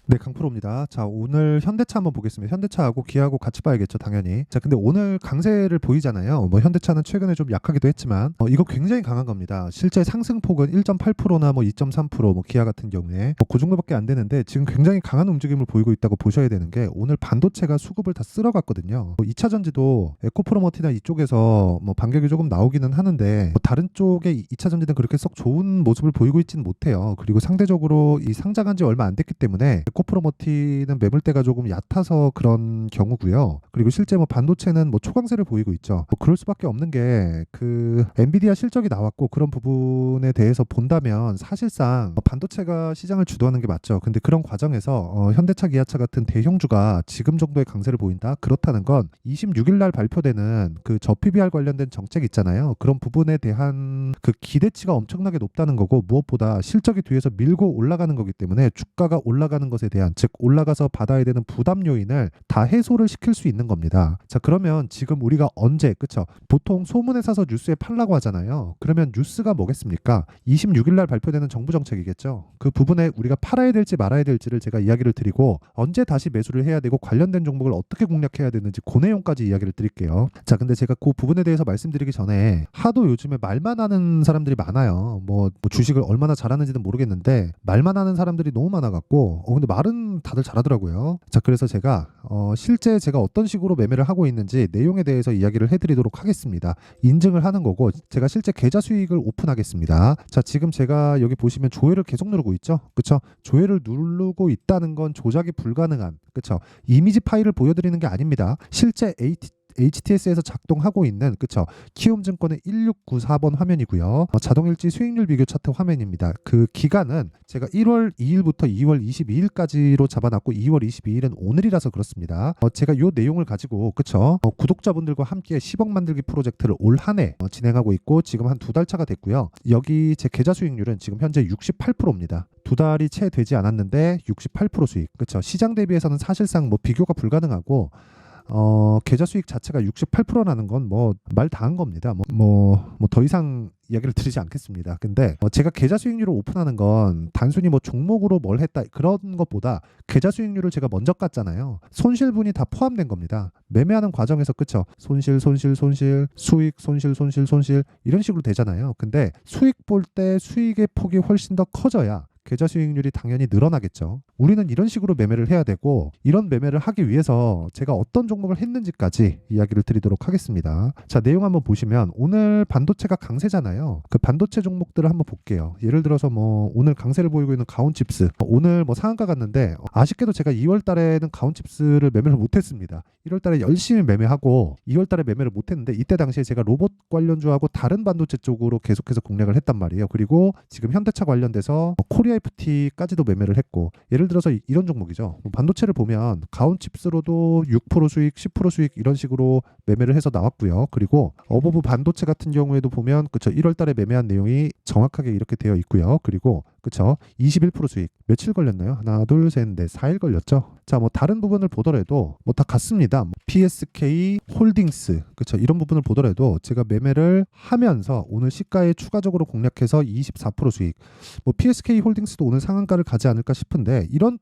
네, 강프로입니다. 자, 오늘 현대차 한번 보겠습니다. 현대차하고 기아하고 같이 봐야겠죠, 당연히. 자, 근데 오늘 강세를 보이잖아요. 뭐 현대차는 최근에 좀 약하기도 했지만 이거 굉장히 강한 겁니다. 실제 상승폭은 1.8%나 뭐 2.3%, 뭐 기아 같은 경우에 그 정도밖에 안 되는데 지금 굉장히 강한 움직임을 보이고 있다고 보셔야 되는 게 오늘 반도체가 수급을 다 쓸어갔거든요. 2차 전지도 에코프로머티나 이쪽에서 뭐 반격이 조금 나오기는 하는데 다른 쪽의 2차 전지는 그렇게 썩 좋은 모습을 보이고 있지는 못해요. 그리고 상대적으로 이 상장한 지 얼마 안 됐기 때문에 에코프로머티는 매물대가 조금 얕아서 그런 경우고요. 그리고 실제 뭐 반도체는 뭐 초강세를 보이고 있죠. 뭐 그럴 수밖에 없는 게 그 엔비디아 실적이 나왔고 그런 부분에 대해서 본다면 사실상 반도체가 시장을 주도하는 게 맞죠. 근데 그런 과정에서 현대차, 기아차 같은 대형주가 지금 정도의 강세를 보인다? 그렇다는 건 26일 날 발표되는 그 저PBR 관련된 정책 있잖아요. 그런 부분에 대한 그 기대치가 엄청나게 높다는 거고, 무엇보다 실적이 뒤에서 밀고 올라가는 거기 때문에 주가가 올라가는 것에 대한, 즉 올라가서 받아야 되는 부담 요인을 다 해소를 시킬 수 있는 겁니다. 자, 그러면 지금 우리가 언제, 그쵸? 보통 소문에 사서 뉴스에 팔라고 하잖아요. 그러면 뉴스가 뭐겠습니까? 26일 날 발표되는 정부 정책이겠죠. 그 부분에 우리가 팔아야 될지 말아야 될지를 제가 이야기를 드리고, 언제 다시 매수를 해야 되고 관련된 종목을 어떻게 공략해야 되는지 그 내용까지 이야기를 드릴게요. 자, 근데 제가 그 부분에 대해서 말씀드리기 전에 하도 요즘에 말만 하는 사람들이 많아요. 뭐 주식을 얼마나 잘하는지는 모르겠는데 말만 하는 사람들이 너무 많아갖고 근데 말은 다들 잘하더라고요. 자, 그래서 제가 실제 제가 어떤 식으로 매매를 하고 있는지 내용에 대해서 이야기를 해드리도록 하겠습니다. 인증을 하는 거고, 제가 실제 계좌 수익을 오픈하겠습니다. 자, 지금 제가 여기 보시면 조회를 계속 누르고 있죠. 그쵸? 조회를 누르고 있다는 건 조작이 불가능한, 그쵸? 이미지 파일을 보여드리는 게 아닙니다. 실제 HTS에서 작동하고 있는, 그쵸? 키움증권의 1694번 화면이고요. 자동일지 수익률 비교 차트 화면입니다. 그 기간은 제가 1월 2일부터 2월 22일까지로 잡아놨고 2월 22일은 오늘이라서 그렇습니다. 제가 이 내용을 가지고, 그쵸? 구독자분들과 함께 10억 만들기 프로젝트를 올 한 해 진행하고 있고 지금 한 2달 차가 됐고요. 여기 제 계좌 수익률은 지금 현재 68%입니다. 2달이 채 되지 않았는데 68% 수익. 그쵸? 시장 대비해서는 사실상 뭐 비교가 불가능하고 계좌 수익 자체가 68%라는 건 뭐 말 다 한 겁니다. 더 이상 이야기를 드리지 않겠습니다. 근데 제가 계좌 수익률을 오픈하는 건 단순히 뭐 종목으로 뭘 했다 그런 것보다 계좌 수익률을 제가 먼저 깠잖아요. 손실분이 다 포함된 겁니다. 매매하는 과정에서, 그쵸? 손실, 수익, 손실 이런 식으로 되잖아요. 근데 수익 볼 때 수익의 폭이 훨씬 더 커져야 계좌 수익률이 당연히 늘어나겠죠. 우리는 이런 식으로 매매를 해야 되고, 이런 매매를 하기 위해서 제가 어떤 종목을 했는지까지 이야기를 드리도록 하겠습니다. 자, 내용 한번 보시면 오늘 반도체가 강세잖아요. 그 반도체 종목들을 한번 볼게요. 예를 들어서 뭐 오늘 강세를 보이고 있는 가온칩스, 오늘 뭐 상한가 갔는데 아쉽게도 제가 2월 달에는 가온칩스를 매매를 못했습니다. 1월 달에 열심히 매매하고 2월 달에 매매를 못했는데, 이때 당시에 제가 로봇 관련주하고 다른 반도체 쪽으로 계속해서 공략을 했단 말이에요. 그리고 지금 현대차 관련돼서 코리아 FT까지도 매매를 했고, 예를 들어서 이런 종목이죠. 반도체를 보면 가온칩스로도 6% 수익, 10% 수익 이런 식으로 매매를 해서 나왔고요. 그리고 어버브 반도체 같은 경우에도 보면, 그쵸, 1월 달에 매매한 내용이 정확하게 이렇게 되어 있고요. 그리고 그쵸, 21% 수익. 며칠 걸렸나요? 하나, 둘, 셋, 넷, 4일 걸렸죠. 자, 뭐 다른 부분을 보더라도 뭐 다 같습니다. PSK 홀딩스, 그쵸, 이런 부분을 보더라도 제가 매매를 하면서 오늘 시가에 추가적으로 공략해서 24% 수익. 뭐 PSK 홀딩스도 오늘 상한가를 가지 않을까 싶은데, 이런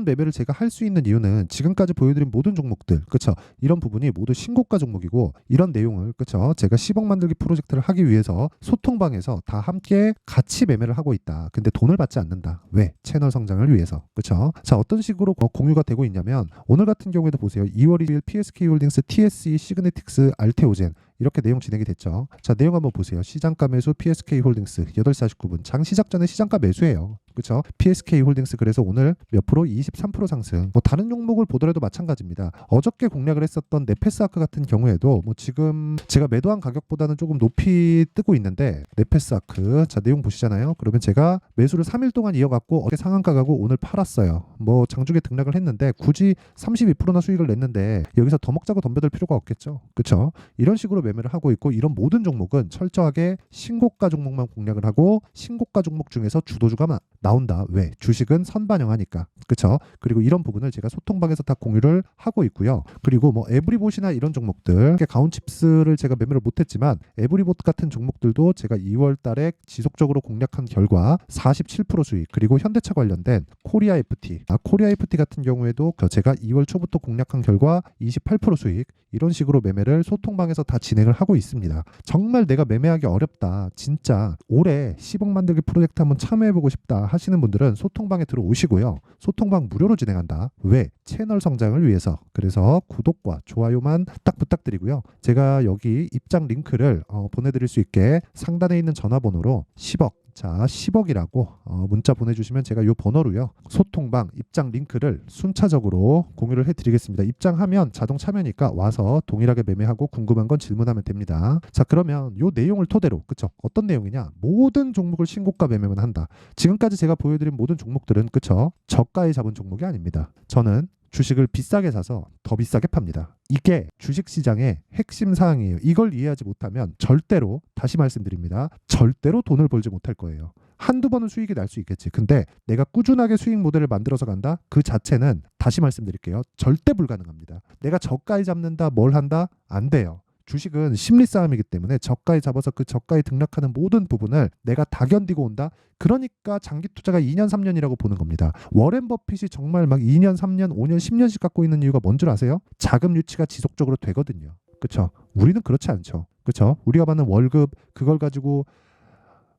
매매를 제가 할 수 있는 이유는 지금까지 보여드린 모든 종목들, 그쵸, 이런 부분이 모두 신고가 종목이고, 이런 내용을, 그쵸, 제가 10억 만들기 프로젝트를 하기 위해서 소통방에서 다 함께 같이 매매를 하고 있다. 근데 돈을 받지 않는다. 왜? 채널 성장을 위해서. 그쵸? 자, 어떤 식으로 공유가 되고 있냐면, 오늘 같은 경우에도 보세요. 2월 1일 PSK 홀딩스, TSE, 시그네틱스, 알테오젠 이렇게 내용 진행이 됐죠. 자, 내용 한번 보세요. 시장가 매수 PSK 홀딩스 8시 49분 장 시작 전에 시장가 매수예요. 그렇죠? PSK 홀딩스 그래서 오늘 몇 프로? 23% 상승. 뭐 다른 종목을 보더라도 마찬가지입니다. 어저께 공략을 했었던 네페스아크 같은 경우에도 뭐 지금 제가 매도한 가격보다는 조금 높이 뜨고 있는데, 네페스아크 자, 내용 보시잖아요. 그러면 제가 매수를 3일 동안 이어갔고 어제 상한가 가고 오늘 팔았어요. 뭐 장중에 등락을 했는데 굳이 32%나 수익을 냈는데 여기서 더 먹자고 덤벼들 필요가 없겠죠. 그렇죠? 이런 식으로 매매를 하고 있고, 이런 모든 종목은 철저하게 신고가 종목만 공략을 하고, 신고가 종목 중에서 주도주가 나온다. 왜? 주식은 선반영하니까. 그쵸? 그리고 이런 부분을 제가 소통방에서 다 공유를 하고 있고요. 그리고 뭐 에브리봇이나 이런 종목들, 가온칩스를 제가 매매를 못했지만 에브리봇 같은 종목들도 제가 2월 달에 지속적으로 공략한 결과 47% 수익, 그리고 현대차 관련된 코리아 FT, 코리아 FT 같은 경우에도 제가 2월 초부터 공략한 결과 28% 수익, 이런 식으로 매매를 소통방에서 다 진행을 하고 있습니다. 정말 내가 매매하기 어렵다, 진짜 올해 10억 만들기 프로젝트 한번 참여해보고 싶다 하시는 분들은 소통방에 들어오시고요. 소통방 무료로 진행한다. 왜? 채널 성장을 위해서. 그래서 구독과 좋아요만 딱 부탁드리고요. 제가 여기 입장 링크를 보내드릴 수 있게 상단에 있는 전화번호로 10억, 자 10억이라고 문자 보내주시면 제가 이 번호로요, 소통방 입장 링크를 순차적으로 공유를 해드리겠습니다. 입장하면 자동 참여니까 와서 동일하게 매매하고 궁금한 건 질문하면 됩니다. 자, 그러면 이 내용을 토대로, 그쵸? 어떤 내용이냐? 모든 종목을 신고가 매매만 한다. 지금까지 제가 보여드린 모든 종목들은, 그쵸? 저가에 잡은 종목이 아닙니다. 저는 주식을 비싸게 사서 더 비싸게 팝니다. 이게 주식시장의 핵심 사항이에요. 이걸 이해하지 못하면 절대로, 다시 말씀드립니다, 절대로 돈을 벌지 못할 거예요. 한두 번은 수익이 날 수 있겠지. 근데 내가 꾸준하게 수익 모델을 만들어서 간다? 그 자체는, 다시 말씀드릴게요, 절대 불가능합니다. 내가 저가에 잡는다, 뭘 한다? 안 돼요. 주식은 심리 싸움이기 때문에 저가에 잡아서 그 저가에 등락하는 모든 부분을 내가 다 견디고 온다? 그러니까 장기 투자가 2년, 3년이라고 보는 겁니다. 워렌 버핏이 정말 막 2년, 3년, 5년, 10년씩 갖고 있는 이유가 뭔 줄 아세요? 자금 유치가 지속적으로 되거든요. 그쵸? 우리는 그렇지 않죠. 그쵸? 우리가 받는 월급, 그걸 가지고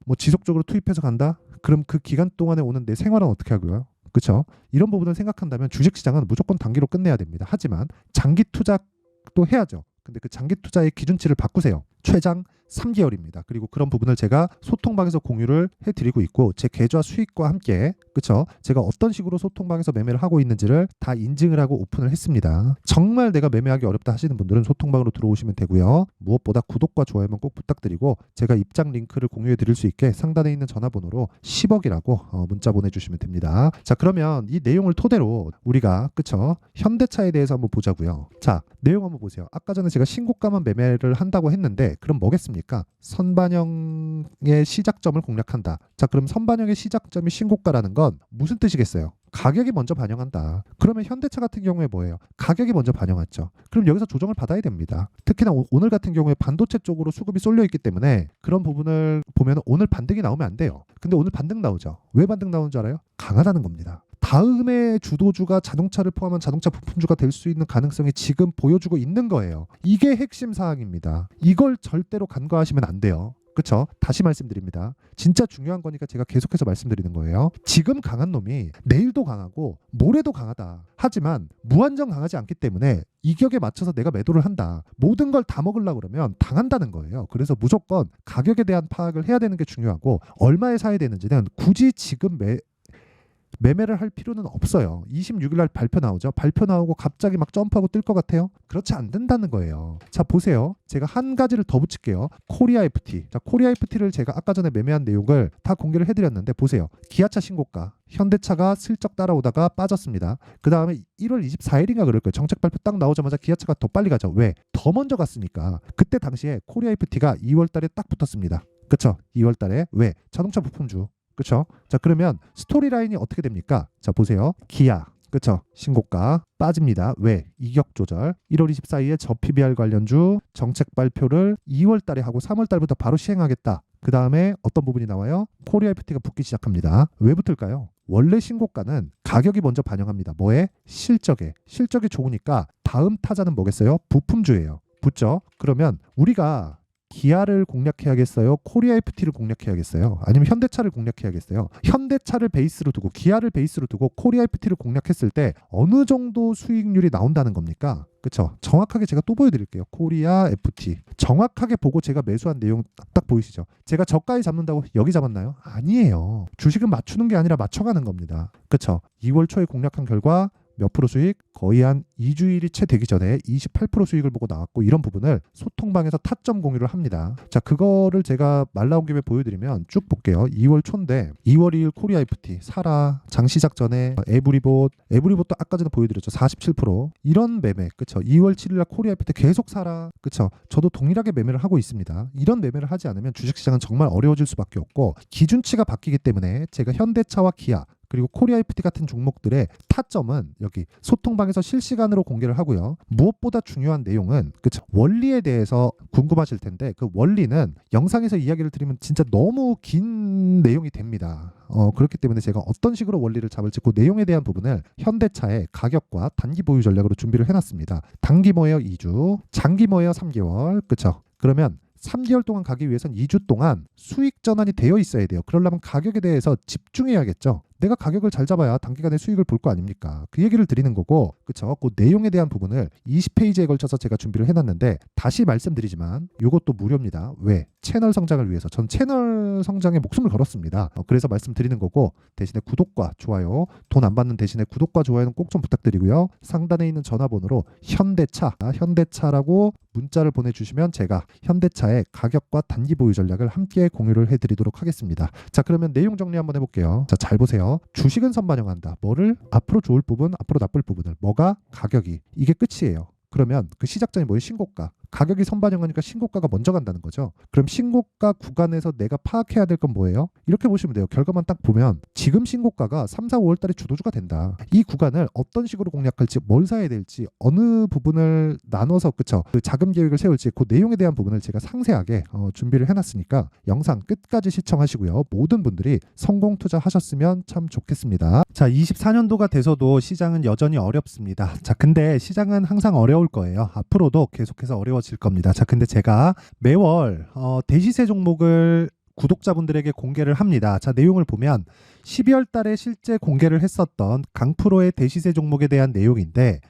뭐 지속적으로 투입해서 간다? 그럼 그 기간 동안에 오는 내 생활은 어떻게 하고요? 그쵸? 이런 부분을 생각한다면 주식시장은 무조건 단기로 끝내야 됩니다. 하지만 장기 투자도 해야죠. 근데 그 장기 투자의 기준치를 바꾸세요. 최장 3개월입니다. 그리고 그런 부분을 제가 소통방에서 공유를 해드리고 있고, 제 계좌 수익과 함께, 그쵸? 제가 어떤 식으로 소통방에서 매매를 하고 있는지를 다 인증을 하고 오픈을 했습니다. 정말 내가 매매하기 어렵다 하시는 분들은 소통방으로 들어오시면 되고요. 무엇보다 구독과 좋아요만 꼭 부탁드리고, 제가 입장 링크를 공유해 드릴 수 있게 상단에 있는 전화번호로 10억이라고 문자 보내주시면 됩니다. 자, 그러면 이 내용을 토대로 우리가, 그쵸? 현대차에 대해서 한번 보자고요. 자, 내용 한번 보세요. 아까 전에 제가 신고가만 매매를 한다고 했는데, 그럼 뭐겠습니까? 선반영의 시작점을 공략한다. 자, 그럼 선반영의 시작점이 신고가라는 건 무슨 뜻이겠어요? 가격이 먼저 반영한다. 그러면 현대차 같은 경우에 뭐예요? 가격이 먼저 반영했죠. 그럼 여기서 조정을 받아야 됩니다. 특히나 오늘 같은 경우에 반도체 쪽으로 수급이 쏠려 있기 때문에 그런 부분을 보면 오늘 반등이 나오면 안 돼요. 근데 오늘 반등 나오죠. 왜 반등 나오는 줄 알아요? 강하다는 겁니다. 다음에 주도주가 자동차를 포함한 자동차 부품주가 될 수 있는 가능성이 지금 보여주고 있는 거예요. 이게 핵심 사항입니다. 이걸 절대로 간과하시면 안 돼요. 그쵸? 다시 말씀드립니다. 진짜 중요한 거니까 제가 계속해서 말씀드리는 거예요. 지금 강한 놈이 내일도 강하고 모레도 강하다. 하지만 무한정 강하지 않기 때문에 이 격에 맞춰서 내가 매도를 한다. 모든 걸 다 먹으려고 그러면 당한다는 거예요. 그래서 무조건 가격에 대한 파악을 해야 되는 게 중요하고, 얼마에 사야 되는지는 굳이 지금 매매를 할 필요는 없어요. 26일 날 발표 나오죠. 발표 나오고 갑자기 막 점프하고 뜰 것 같아요? 그렇지 않는다는 거예요. 자, 보세요. 제가 한 가지를 더 붙일게요. 코리아 FT. 자, 코리아 FT를 제가 아까 전에 매매한 내용을 다 공개를 해드렸는데, 보세요. 기아차 신고가. 현대차가 슬쩍 따라오다가 빠졌습니다. 그 다음에 1월 24일인가 그럴 거예요. 정책 발표 딱 나오자마자 기아차가 더 빨리 가죠. 왜? 더 먼저 갔으니까. 그때 당시에 코리아 FT가 2월 달에 딱 붙었습니다. 그쵸? 2월 달에. 왜? 자동차 부품주. 그쵸? 자, 그러면 스토리라인이 어떻게 됩니까? 자, 보세요. 기아, 그쵸? 신고가 빠집니다. 왜? 이격 조절. 1월 24일에 저 PBR 관련주 정책 발표를 2월 달에 하고 3월 달부터 바로 시행하겠다. 그 다음에 어떤 부분이 나와요? 코리아 FT가 붙기 시작합니다. 왜 붙을까요? 원래 신고가는 가격이 먼저 반영합니다. 뭐에? 실적에. 실적이 좋으니까 다음 타자는 뭐겠어요? 부품주예요. 붙죠? 그러면 우리가 기아를 공략해야겠어요? 코리아 FT를 공략해야겠어요? 아니면 현대차를 공략해야겠어요? 현대차를 베이스로 두고 기아를 베이스로 두고 코리아 FT를 공략했을 때 어느 정도 수익률이 나온다는 겁니까? 그쵸? 정확하게 제가 또 보여드릴게요. 코리아 FT 정확하게 보고 제가 매수한 내용 딱 보이시죠? 제가 저가에 잡는다고 여기 잡았나요? 아니에요. 주식은 맞추는 게 아니라 맞춰가는 겁니다. 그쵸? 2월 초에 공략한 결과 몇 프로 수익? 거의 한 2주일이 채 되기 전에 28% 수익을 보고 나왔고, 이런 부분을 소통방에서 타점 공유를 합니다. 자, 그거를 제가 말 나온 김에 보여드리면 쭉 볼게요. 2월 초인데 2월 2일 코리아 FT, 사라, 장 시작 전에 에브리봇도 아까 전에 보여드렸죠. 47% 이런 매매, 그쵸? 2월 7일날 코리아 FT 계속 사라, 그쵸? 저도 동일하게 매매를 하고 있습니다. 이런 매매를 하지 않으면 주식시장은 정말 어려워질 수밖에 없고, 기준치가 바뀌기 때문에 제가 현대차와 기아 그리고 코리아 FT 같은 종목들의 타점은 여기 소통방에서 실시간으로 공개를 하고요. 무엇보다 중요한 내용은 그쵸, 원리에 대해서 궁금하실 텐데, 그 원리는 영상에서 이야기를 드리면 진짜 너무 긴 내용이 됩니다. 그렇기 때문에 제가 어떤 식으로 원리를 잡을지 그 내용에 대한 부분을 현대차의 가격과 단기 보유 전략으로 준비를 해놨습니다. 단기 뭐예요? 2주, 장기 뭐예요? 3개월, 그쵸? 그러면 3개월 동안 가기 위해선 2주 동안 수익 전환이 되어 있어야 돼요. 그러려면 가격에 대해서 집중해야겠죠. 내가 가격을 잘 잡아야 단기간에 수익을 볼 거 아닙니까? 그 얘기를 드리는 거고, 그쵸? 그 내용에 대한 부분을 20페이지에 걸쳐서 제가 준비를 해놨는데, 다시 말씀드리지만 이것도 무료입니다. 왜? 채널 성장을 위해서. 전 채널 성장에 목숨을 걸었습니다. 그래서 말씀드리는 거고, 대신에 구독과 좋아요, 돈 안 받는 대신에 구독과 좋아요는 꼭 좀 부탁드리고요. 상단에 있는 전화번호로 현대차라고 문자를 보내주시면 제가 현대차의 가격과 단기 보유 전략을 함께 공유를 해드리도록 하겠습니다. 자, 그러면 내용 정리 한번 해볼게요. 자, 잘 보세요. 주식은 선반영한다. 뭐를? 앞으로 좋을 부분, 앞으로 나쁠 부분을. 뭐가? 가격이. 이게 끝이에요. 그러면 그 시작점이 뭐예요? 신고가. 가격이 선반영하니까 신고가가 먼저 간다는 거죠. 그럼 신고가 구간에서 내가 파악해야 될 건 뭐예요? 이렇게 보시면 돼요. 결과만 딱 보면 지금 신고가가 3, 4, 5월 달에 주도주가 된다. 이 구간을 어떤 식으로 공략할지, 뭘 사야 될지, 어느 부분을 나눠서, 그쵸? 그 자금 계획을 세울지, 그 내용에 대한 부분을 제가 상세하게 준비를 해놨으니까 영상 끝까지 시청하시고요. 모든 분들이 성공 투자하셨으면 참 좋겠습니다. 자, 24년도가 돼서도 시장은 여전히 어렵습니다. 자, 근데 시장은 항상 어려울 거예요. 앞으로도 계속해서 어려워질 겁니다. 자, 근데 제가 매월 대시세 종목을 구독자분들에게 공개를 합니다. 자, 내용을 보면 12월 달에 실제 공개를 했었던 강프로의 대시세 종목에 대한 내용인데,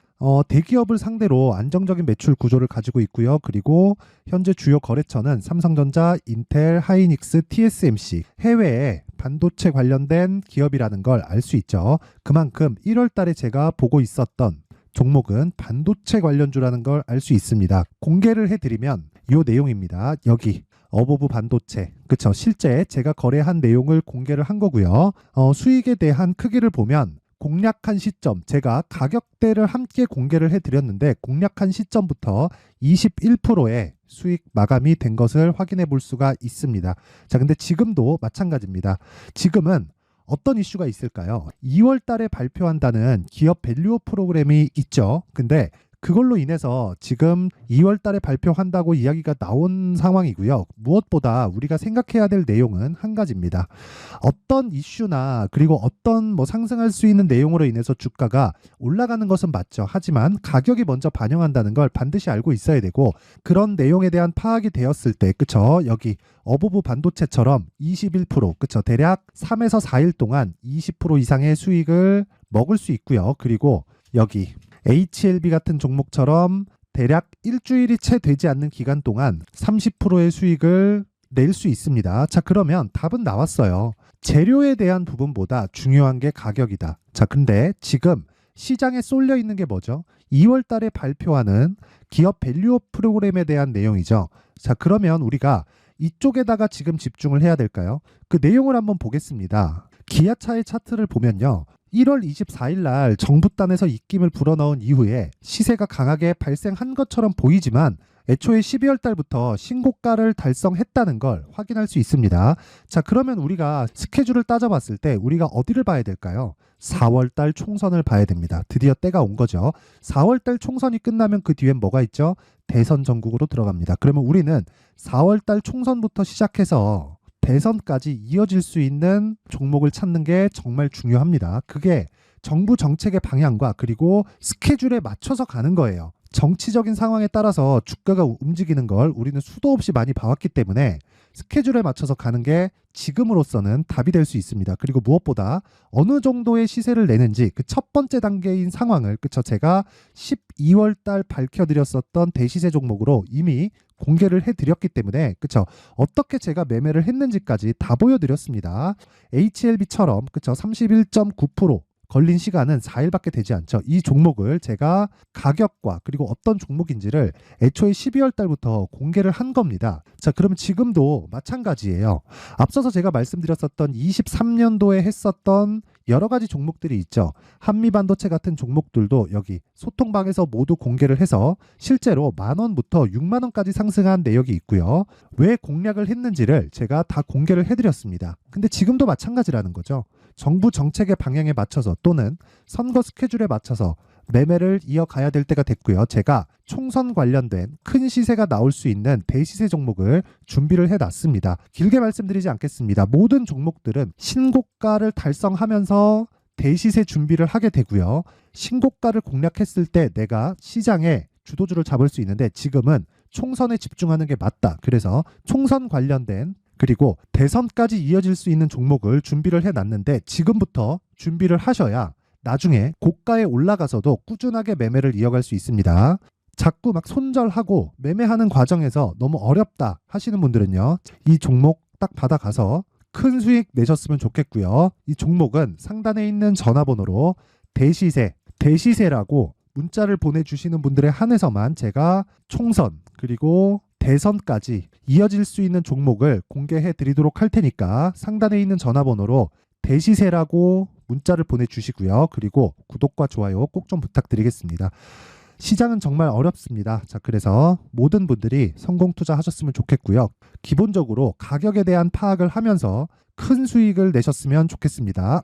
대기업을 상대로 안정적인 매출 구조를 가지고 있고요. 그리고 현재 주요 거래처는 삼성전자, 인텔, 하이닉스, TSMC, 해외에 반도체 관련된 기업이라는 걸 알 수 있죠. 그만큼 1월 달에 제가 보고 있었던 종목은 반도체 관련주라는 걸 알 수 있습니다. 공개를 해드리면 이 내용입니다. 여기 어보브 반도체, 그쵸? 실제 제가 거래한 내용을 공개를 한 거고요. 수익에 대한 크기를 보면 공략한 시점, 제가 가격대를 함께 공개를 해드렸는데 공략한 시점부터 21%의 수익 마감이 된 것을 확인해 볼 수가 있습니다. 자, 근데 지금도 마찬가지입니다. 지금은 어떤 이슈가 있을까요? 2월 달에 발표한다는 기업 밸류업 프로그램이 있죠. 근데 그걸로 인해서 지금 2월 달에 발표한다고 이야기가 나온 상황이고요. 무엇보다 우리가 생각해야 될 내용은 한 가지입니다. 어떤 이슈나 그리고 어떤 상승할 수 있는 내용으로 인해서 주가가 올라가는 것은 맞죠. 하지만 가격이 먼저 반영한다는 걸 반드시 알고 있어야 되고, 그런 내용에 대한 파악이 되었을 때, 그쵸? 여기 어보브 반도체처럼 21%, 그쵸? 대략 3에서 4일 동안 20% 이상의 수익을 먹을 수 있고요. 그리고 여기 HLB 같은 종목처럼 대략 일주일이 채 되지 않는 기간 동안 30%의 수익을 낼 수 있습니다. 자, 그러면 답은 나왔어요. 재료에 대한 부분보다 중요한 게 가격이다. 자, 근데 지금 시장에 쏠려 있는 게 뭐죠? 2월 달에 발표하는 기업 밸류업 프로그램에 대한 내용이죠. 자, 그러면 우리가 이쪽에다가 지금 집중을 해야 될까요? 그 내용을 한번 보겠습니다. 기아차의 차트를 보면요. 1월 24일 날 정부단에서 입김을 불어넣은 이후에 시세가 강하게 발생한 것처럼 보이지만 애초에 12월 달부터 신고가를 달성했다는 걸 확인할 수 있습니다. 자, 그러면 우리가 스케줄을 따져봤을 때 우리가 어디를 봐야 될까요? 4월 달 총선을 봐야 됩니다. 드디어 때가 온 거죠. 4월 달 총선이 끝나면 그 뒤엔 뭐가 있죠? 대선 전국으로 들어갑니다. 그러면 우리는 4월 달 총선부터 시작해서 대선까지 이어질 수 있는 종목을 찾는 게 정말 중요합니다. 그게 정부 정책의 방향과 그리고 스케줄에 맞춰서 가는 거예요. 정치적인 상황에 따라서 주가가 움직이는 걸 우리는 수도 없이 많이 봐왔기 때문에 스케줄에 맞춰서 가는 게 지금으로서는 답이 될 수 있습니다. 그리고 무엇보다 어느 정도의 시세를 내는지 그 첫 번째 단계인 상황을, 그쵸? 제가 12월 달 밝혀드렸었던 대시세 종목으로 이미 공개를 해드렸기 때문에, 그쵸? 어떻게 제가 매매를 했는지까지 다 보여드렸습니다. HLB처럼, 그쵸? 31.9% 걸린 시간은 4일밖에 되지 않죠. 이 종목을 제가 가격과 그리고 어떤 종목인지를 애초에 12월 달부터 공개를 한 겁니다. 자, 그러면 지금도 마찬가지예요. 앞서서 제가 말씀드렸었던 23년도에 했었던 여러 가지 종목들이 있죠. 한미반도체 같은 종목들도 여기 소통방에서 모두 공개를 해서 실제로 10,000원부터 60,000원까지 상승한 내역이 있고요. 왜 공략을 했는지를 제가 다 공개를 해드렸습니다. 근데 지금도 마찬가지라는 거죠. 정부 정책의 방향에 맞춰서 또는 선거 스케줄에 맞춰서 매매를 이어가야 될 때가 됐고요. 제가 총선 관련된 큰 시세가 나올 수 있는 대시세 종목을 준비를 해놨습니다. 길게 말씀드리지 않겠습니다. 모든 종목들은 신고가를 달성하면서 대시세 준비를 하게 되고요. 신고가를 공략했을 때 내가 시장에 주도주를 잡을 수 있는데 지금은 총선에 집중하는 게 맞다. 그래서 총선 관련된 그리고 대선까지 이어질 수 있는 종목을 준비를 해놨는데 지금부터 준비를 하셔야 나중에 고가에 올라가서도 꾸준하게 매매를 이어갈 수 있습니다. 자꾸 막 손절하고 매매하는 과정에서 너무 어렵다 하시는 분들은요. 이 종목 딱 받아가서 큰 수익 내셨으면 좋겠고요. 이 종목은 상단에 있는 전화번호로 대시세라고 문자를 보내주시는 분들에 한해서만 제가 총선 그리고 대선까지 이어질 수 있는 종목을 공개해 드리도록 할 테니까 상단에 있는 전화번호로 대시세라고 문자를 보내주시고요. 그리고 구독과 좋아요 꼭 좀 부탁드리겠습니다. 시장은 정말 어렵습니다. 자, 그래서 모든 분들이 성공 투자하셨으면 좋겠고요. 기본적으로 가격에 대한 파악을 하면서 큰 수익을 내셨으면 좋겠습니다.